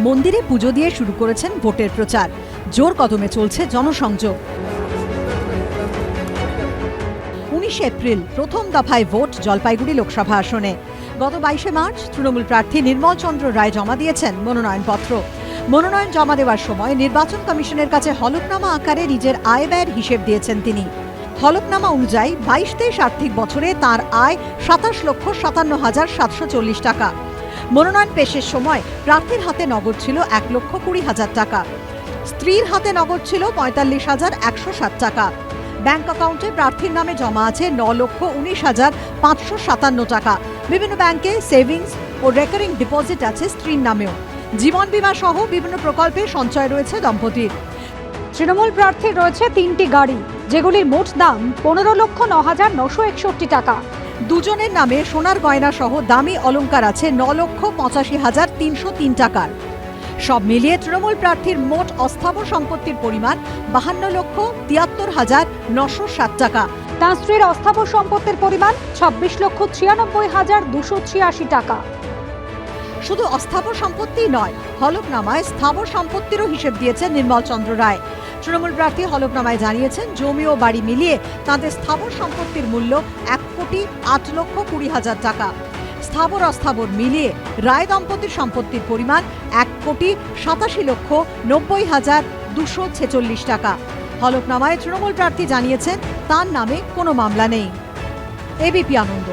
মন্দিরে পুজো দিয়ে শুরু করেছেন ভোটের প্রচার। জোর কদমে চলছে জনসংযোগ। 19 এপ্রিল প্রথম দফায় ভোট জলপাইগুড়ি লোকসভা আসনে। গত 22 মার্চ তৃণমূল প্রার্থী নির্মল চন্দ্র রায় জমা দিয়েছেন মনোনয়নপত্র। মনোনয়ন জমা দেওয়ার সময় নির্বাচন কমিশনের কাছে হলফনামা আকারে নিজের আয় ব্যয়ের হিসেব দিয়েছেন তিনি। হলফনামা অনুযায়ী 22-23 আর্থিক বছরে তার আয় 27,57,740 টাকা। মনোনয়ন পেশের সময় প্রার্থীর হাতে নগদ ছিল 1,20,000 টাকা। স্ত্রীর হাতে নগদ ছিল 45,107 টাকা। ব্যাংক অ্যাকাউন্টে প্রার্থীর নামে জমা আছে 9,19,557 টাকা। বিভিন্ন ব্যাংকে সেভিংস ও রেকারিং ডিপোজিট আছে স্ত্রীর নামেও। জীবন বীমা সহ বিভিন্ন প্রকল্পে সঞ্চয় রয়েছে দম্পতির। তৃণমূল প্রার্থীর রয়েছে 3টি গাড়ি, যেগুলির মোট দাম 15,09,961 টাকা। দুজনের নামে সোনার গয়না সহ দামি অলংকার আছে 9,85,303 টাকার। সব মিলিয়ে তৃণমূল প্রার্থীর মোট অস্থাবর সম্পত্তির পরিমাণ 52,73,907 টাকা। তাঁর স্ত্রীর অস্থাবর সম্পত্তির পরিমাণ 26,96,286 টাকা। শুধু অস্থাবর সম্পত্তি নয়, হলফনামায় স্থাবর সম্পত্তিরও হিসেব দিয়েছেন নির্মল চন্দ্র রায়। তৃণমূল প্রার্থী হলফনামায় জানিয়েছেন জমি ও বাড়ি মিলিয়ে তাঁদের স্থাবর সম্পত্তির মূল্য 1,08,20,000 টাকা। স্থাবর অস্থাবর মিলিয়ে রায় দম্পতির সম্পত্তির পরিমাণ 1,87,90,246 টাকা। হলফনামায় তৃণমূল প্রার্থী জানিয়েছেন তার নামে কোনো মামলা নেই। এবিপি আনন্দ।